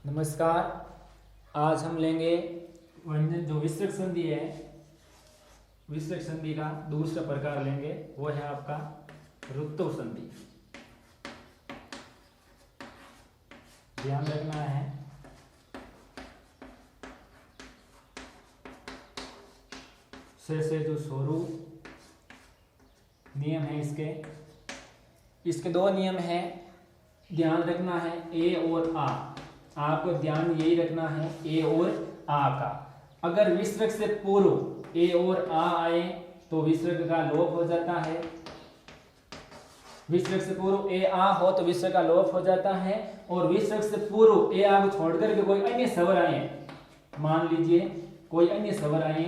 नमस्कार। आज हम लेंगे व्यंजन जो विसर्ग संधि है, विसर्ग संधि का दूसरा प्रकार लेंगे, वो है आपका ऋतु संधि। ध्यान रखना है से जो स्वरूप नियम है इसके दो नियम है, ध्यान रखना है ए और आ। आपको ध्यान यही रखना है ए और आ का। अगर विसर्ग से पूर्व ए और आ आए तो विसर्ग का लोप हो जाता है। विसर्ग से पूर्व ए आ हो तो विसर्ग का लोप हो जाता है। और विसर्ग से पूर्व ए आ को छोड़कर के कोई अन्य स्वर आए, मान लीजिए कोई अन्य स्वर आए,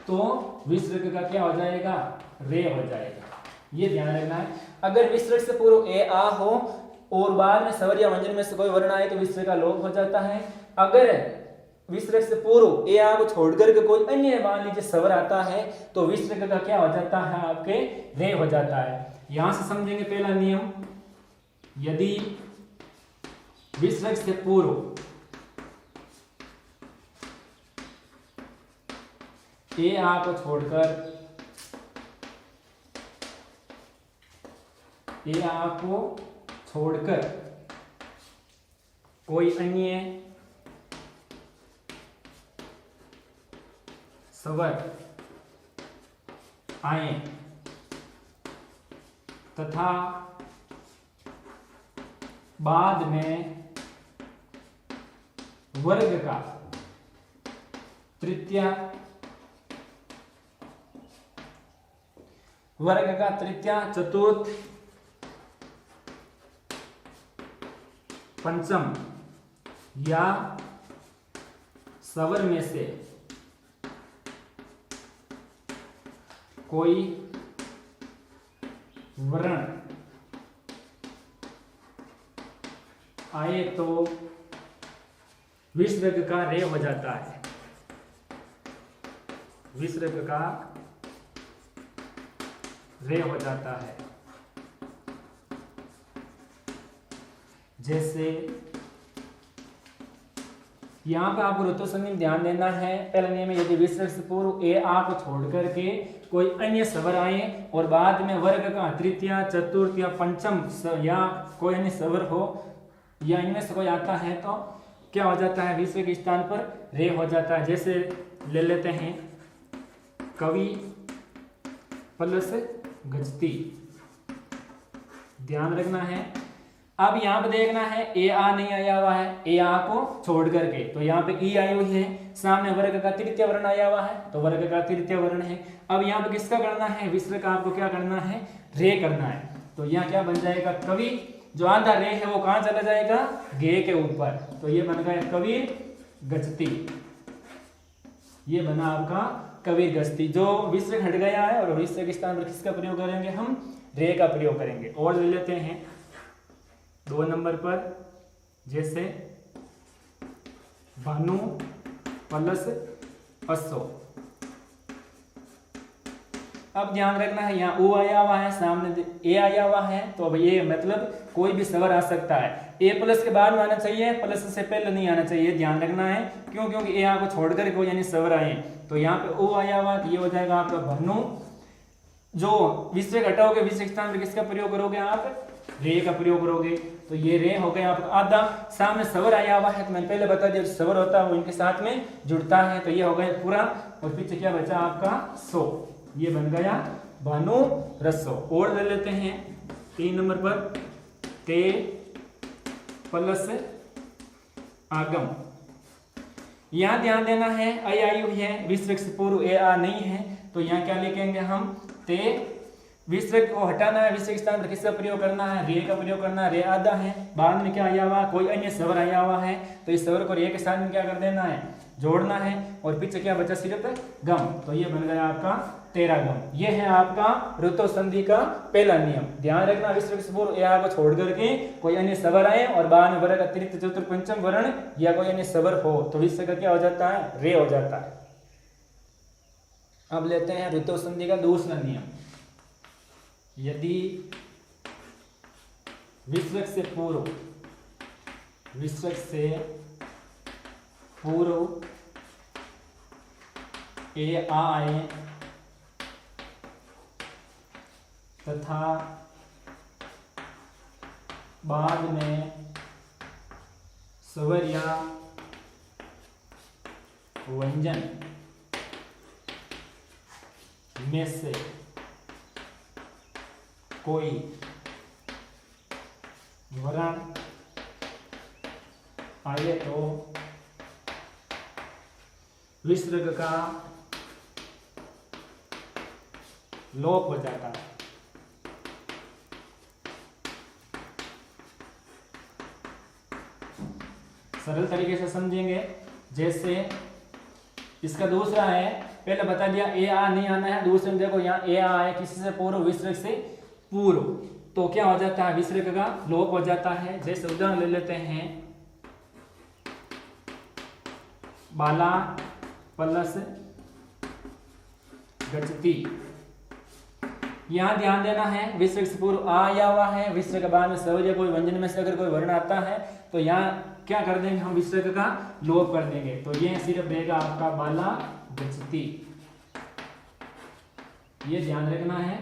तो विसर्ग का क्या हो जाएगा? रे हो जाएगा। ये ध्यान रखना है। अगर विसर्ग से पूर्व ए आ हो और बाद में स्वर या व्यंजन में से कोई वर्ण आए तो विसर्ग का लोप हो जाता है। अगर विसर्ग से पूर्व ए आ को छोड़कर के कोई अन्य मान लीजिए स्वर आता है तो विसर्ग का क्या हो जाता है? आपके रे हो जाता है। यहां से समझेंगे पहला नियम, यदि विसर्ग से पूर्व ए आ को छोड़कर कोई अन्य स्वर आए तथा बाद में वर्ग का तृतीय, चतुर्थ, पंचम या स्वर में से कोई वर्ण आए तो विसर्ग का रे हो जाता है। विसर्ग का रे हो जाता है। जैसे यहां पे आपको ऋतु संधि में ध्यान देना है। पहला नियम है, यदि विसर्ग से पूर्व ए आ को छोड़ करके कोई अन्य स्वर आए और बाद में वर्ग का तृतीय, चतुर्थ या पंचम या कोई अन्य स्वर हो या इनमें से कोई आता है तो क्या हो जाता है? विसर्ग के स्थान पर रे हो जाता है। जैसे ले लेते हैं कवि प्लस गजती। ध्यान रखना है। अब यहाँ पे देखना है ए आ नहीं आया हुआ है, ए आ को छोड़ करके, तो यहाँ पे ई आई हुई है, सामने वर्ग का तृतीय वर्ण आया हुआ है तो वर्ग का तृतीय वर्ण है। अब यहाँ पे किसका करना है? विसर्ग का आपको क्या करना है? रे करना है। तो यहाँ क्या बन जाएगा? कवि, जो आधा रे है वो कहाँ चला जाएगा? गे के ऊपर, तो ये बन गया कवि गजती। ये बना आपका कवि गजती। जो विसर्ग हट गया है और विसर्ग के स्थान पर किसका प्रयोग करेंगे? हम रे का प्रयोग करेंगे। और ले लेते हैं 2 नंबर पर, जैसे भानु प्लस असो। अब ध्यान रखना है, यहाँ ओ आया हुआ है, सामने ए आया हुआ है, तो अब ये मतलब कोई भी स्वर आ सकता है। ए प्लस के बाद में आना चाहिए, प्लस से पहले नहीं आना चाहिए। ध्यान रखना है, क्यों? क्योंकि ए आ को छोड़कर कोई यानी स्वर आए, तो यहाँ पे ओ आया हुआ तो ये हो जाएगा आपका भनु। जो विसर्ग हटाओगे विसर्ग स्थान पर किसका प्रयोग करोगे? आप रे का प्रयोग करोगे, तो ये रे हो गया आपका आधा। सामने स्वर आया हुआ है तो मैंने पहले बता दिया, स्वर होता है वो इनके साथ में जुड़ता है, तो ये हो गया पूरा। और पीछे क्या बचा आपका? सो। ये बन गया भानु रसो। और ले लेते हैं 3 नंबर पर, ते प्लस आगम। यहां ध्यान देना है, आई आई हुई है, विसर्ग से पूर्व ए आ नहीं है, तो यहाँ क्या लिखेंगे हम? ते। विसर्ग को हटाना है, विसर्ग स्थान पर किसका प्रयोग करना है? रे का प्रयोग करना है। रे आधा है, बाद में क्या आया हुआ? कोई अन्य स्वर आया हुआ है, तो इस स्वर को रे के साथ में क्या कर देना है? जोड़ना है। और पीछे क्या बचा? सिर्फ गम, तो ये बन गया आपका 13 गम। ये है आपका ऋतु संधि का पहला नियम। ध्यान रखना, विसर्ग से पूर्व ए आ को छोड़ करके कोई अन्य स्वर आए और बाद में वर्ग का तृतीय, चतुर्थ, पंचम वर्ण या कोई अन्य स्वर हो तो विसर्ग का क्या हो जाता है? रे हो जाता है। अब लेते हैं ऋतु संधि का दूसरा नियम, यदि विसर्ग से पूर्व विसर्ग से पूर्व ए आए तथा बाद में स्वर या व्यंजन में से कोई वर्ण आए तो विसर्ग का लोप हो जाता है। सरल तरीके से समझेंगे, जैसे इसका दूसरा है, पहले बता दिया ए आ नहीं आना है, दूसरे में देखो यहाँ ए आ है किसी से पूर्व, विसर्ग से पूर्व, तो क्या हो जाता है, विसर्ग का लोप हो जाता है। जैसे उदाहरण ले लेते हैं, बाला प्लस गच्छति। यहाँ ध्यान देना है, विसर्ग से पूर्व आ आया हुआ है, विसर्ग के बाद में स्वर या कोई व्यंजन में से अगर कोई वर्ण आता है तो यहाँ क्या कर देंगे, हम विसर्ग का लोप कर देंगे। तो ये सिर्फ रहेगा आपका बाला गच्छति। ये ध्यान रखना है,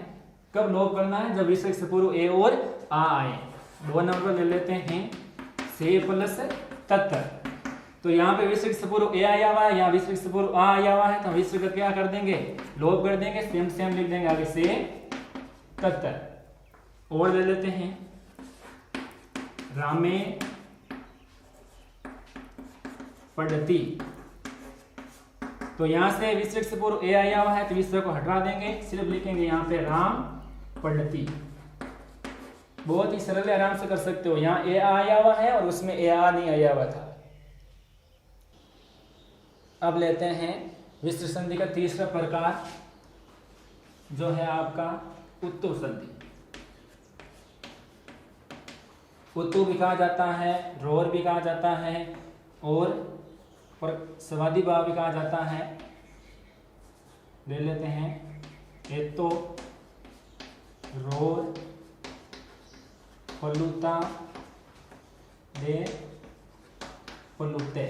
कब लोप करना है, जब विसर्ग से पूर्व ए और आ आए। 2 नंबर ले लेते हैं, से प्लस तत्। तो यहाँ पे विसर्ग से पूर्व ए आया हुआ है, यहाँ विसर्ग से पूर्व आ आया हुआ है, तो विसर्ग क्या कर देंगे, लोप कर देंगे, सेम लिख देंगे आगे से तत्। और ले लेते हैं, रामे पढ़ती। तो यहां से विसर्ग से पूर्व ए आया हुआ है तो विसर्ग को हटा देंगे, सिर्फ लिखेंगे यहाँ पे राम पढ़ती। बहुत ही सरल है, आराम से कर सकते हो। यहाँ ए आया हुआ है और उसमें ए आ नहीं आया हुआ था। अब लेते हैं विसर्ग संधि का तीसरा प्रकार, जो है आपका उत्तु संधि। उत्तु भी कहा जाता है, रोर भी कहा जाता है और समाधि भाव भी कहा जाता है। ले लेते हैं, एतो रोर पलुता दे पलुते।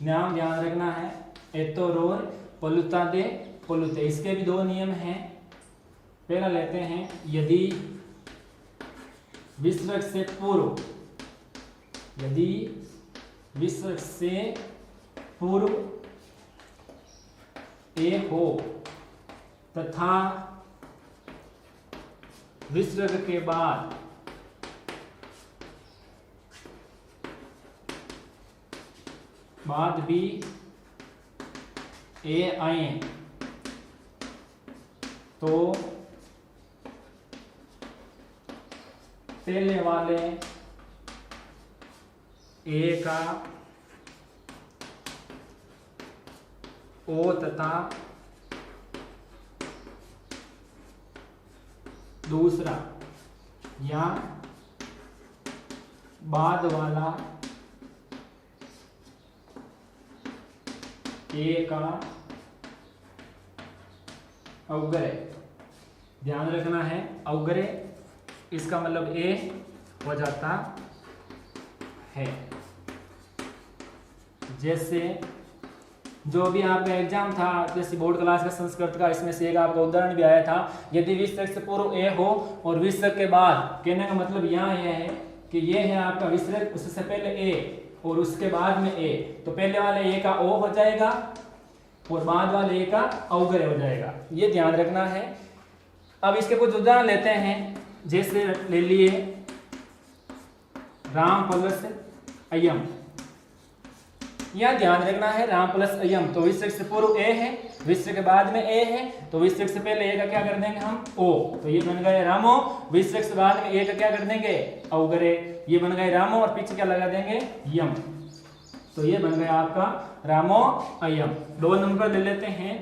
नाम ध्यान रखना है, एतो रोर पलुता दे पलुते। इसके भी 2 नियम हैं। पहला लेते हैं, यदि विसर्ग से पूर्व, यदि विसर्ग से पूर्व ए हो तथा विसर्ग के बाद भी ए आए तो पहले वाले ए का ओ तथा दूसरा या बाद वाला ए का अवग्रह। ध्यान रखना है, अवग्रह इसका मतलब ए हो जाता है। जैसे जो भी आपका एग्जाम था, जैसे बोर्ड क्लास का संस्कृत का, इसमें से एक आपका उदाहरण भी आया था, यदि विसर्ग से पूर्व ए हो और विसर्ग के बाद, कहने का मतलब यहाँ यह है कि ये है आपका विसर्ग, उससे पहले ए और उसके बाद में ए, तो पहले वाले ए का ओ हो जाएगा और बाद वाले ए का अवग्रह हो जाएगा। ये ध्यान रखना है। अब इसके कुछ उदाहरण लेते हैं, जैसे ले लिए राम प्लस अयम। यह ध्यान रखना है, राम प्लस अयम, तो विसर्ग से पूर्व ए है, विसर्ग के बाद में ए है, तो विसर्ग से पहले ए का क्या कर देंगे हम, ओ, तो ये बन गए रामो। विसर्ग से बाद में ए का क्या कर देंगे, अवग्रह, ये बन गए रामो, और पीछे क्या लगा देंगे, यम। तो ये बन गया आपका रामो अयम। 2 नंबर ले लेते हैं,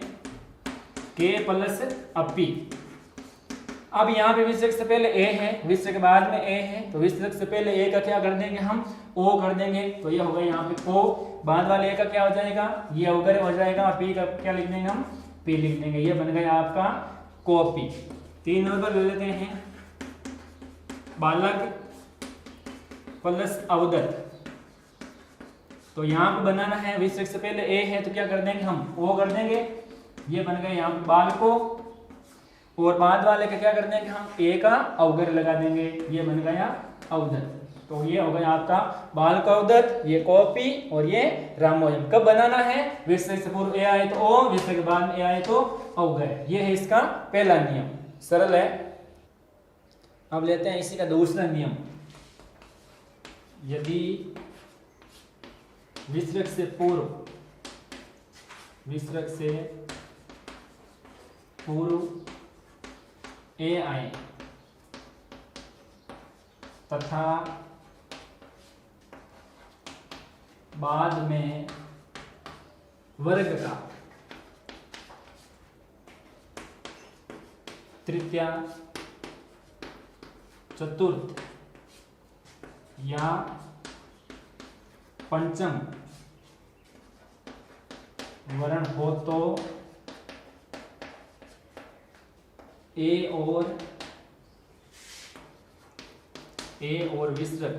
के प्लस अपी। अब यहाँ पे विसर्ग से पहले ए है, विसर्ग के बाद में ए है, तो विसर्ग से पहले ए का क्या कर देंगे हम, ओ कर देंगे, तो ये हो गया यहाँ पे ओ। बाद वाले ए का क्या हो जाएगा, ये अवग्रह हो जाएगा, और पी का क्या लिख देंगे हम, पी लिख देंगे। ये बन गया आपका कॉपी। 3 नंबर ले लेते हैं, बालक प्लस अवदत। तो यहाँ पे बनाना है विसर्ग से पहले ए है तो क्या कर देंगे हम ओ कर देंगे, ये बन गए यहाँ पे बाल को, और बाद वाले का क्या कर देंगे हम ए का अवगर लगा देंगे, ये बन गया अवदत। तो ये हो गया आपका बाल का अवदत, ये कॉपी और ये रामोयम। कब बनाना है? विसर्ग से पूर्व ए आए तो ओ, विसर्ग के बाद ए आए तो अवगर। ये है इसका पहला नियम, सरल है। अब लेते हैं इसी का दूसरा नियम। यदि विसर्ग से पूर्व ए आए तथा बाद में वर्ग का तृतीया, चतुर्थ या पंचम वर्ण हो तो ए और विसर्ग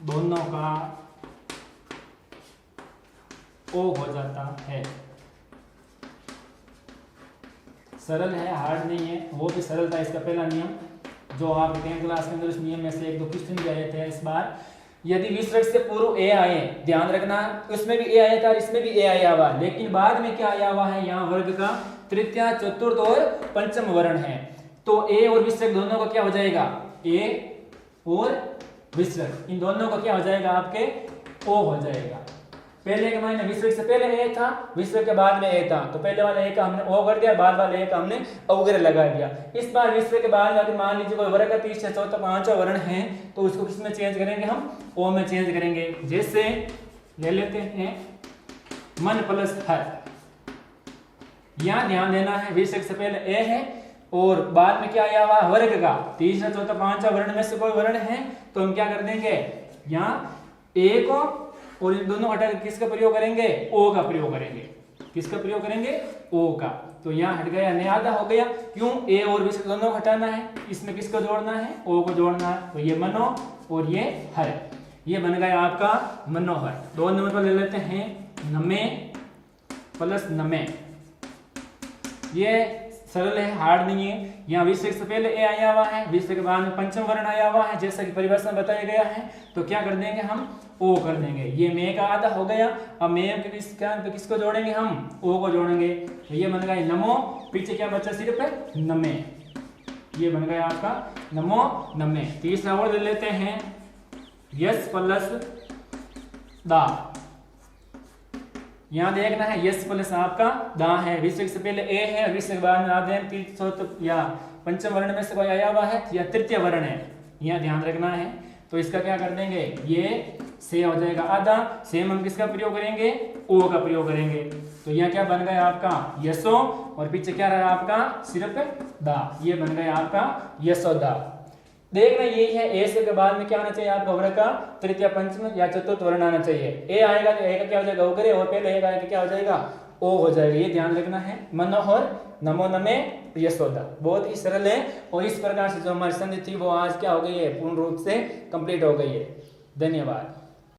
दोनों का ओ हो जाता है। सरल है, हार्ड नहीं है, वो भी सरल था इसका पहला नियम, जो आप 10th क्लास के अंदर इस नियम में से एक दो क्वेश्चन भी आए थे इस बार। यदि विसर्ग से पूर्व ए आए, ध्यान रखना उसमें भी ए आया था और इसमें भी ए आया हुआ, लेकिन बाद में क्या आया हुआ है, यहाँ वर्ग का तृतीया, चतुर्थ और पंचम वर्ण है। तो ए और विसर्ग दोनों का क्या हो जाएगा, ए और विसर्ग इन दोनों का क्या हो जाएगा, आपके ओ हो जाएगा। पहले के मायने विसर्ग से पहले ए था, विसर्ग के बाद में ए था, तो पहले वाले ए का हमने ओ कर दिया, बाद वाले ए का हमने अवग्रह लगा दिया। इस बार विसर्ग के बाद अगर मान लीजिए कोई वर्ग का तीसरा, चौथा, पांचवा वर्ण है तो उसको किस में चेंज करेंगे, हम ओ में चेंज करेंगे। जैसे ले लेते हैं मन प्लस हर। यहाँ ध्यान देना है विसर्ग से पहले ए है और बाद में क्या आया हुआ, वर्ग का तीसरा, चौथा, पांचवा वर्ण में से कोई वर्ण है तो हम क्या कर देंगे, यहाँ ए को और इन दोनों हटा किसका प्रयोग करेंगे, ओ का प्रयोग करेंगे। किसका प्रयोग करेंगे, ओ का। तो यहाँ हट गया, नहीं आधा हो गया, क्यों, ए और विसर्ग दोनों को हटाना है, इसमें किसको जोड़ना है, ओ को जोड़ना है। तो ये मनो और ये हर, ये बन गया आपका मनोहर। 2 नंबर पर ले लेते हैं नमे प्लस नमे। ये सरल है, हार्ड नहीं है। यहाँ विसर्ग से पहले ए आया हुआ है, विसर्ग के बाद में पंचम वर्ण आया हुआ है, जैसा कि परिभाषा में बताया गया है। तो क्या कर देंगे, हम ओ कर देंगे। ये मे का आधा हो गया, अब मे के किसको जोड़ेंगे, हम ओ को जोड़ेंगे। तो ये बन गया नमो, पीछे क्या बचा, सिर्फ नमे। ये बन गया आपका नमो नमे। तीसरा और ले लेते हैं यस प्लस दा। यहाँ देखना है यस प्लस आपका दा है, विसर्ग से पहले ए है, विसर्ग के बाद में आधे या पंचम वर्ण में से कोई आया हुआ है या तृतीय वर्ण है, यहाँ ध्यान रखना है। तो इसका क्या कर देंगे, ये से हो जाएगा आधा, सेम हम किसका प्रयोग करेंगे, ओ का प्रयोग करेंगे। तो यहाँ क्या बन गया आपका यशो और पीछे क्या रहा आपका सिर्फ दा, ये बन गया आपका यशोदा। देखना यही है, ए से के बाद में क्या आना चाहिए आपका वर्ग का तृतीय, पंचम या चतुर्थ वर्ण आना चाहिए। ए आएगा तो ए का क्या हो जाएगा, उगरे, और पहले ए आएगा क्या हो जाएगा, ओ हो जाएगा। ये ध्यान रखना है। मनोहर, नमो नमे, यशोदा, बहुत ही सरल है। और इस प्रकार से जो हमारी संधि थी वो आज क्या हो गई है, पूर्ण रूप से कंप्लीट हो गई है। धन्यवाद।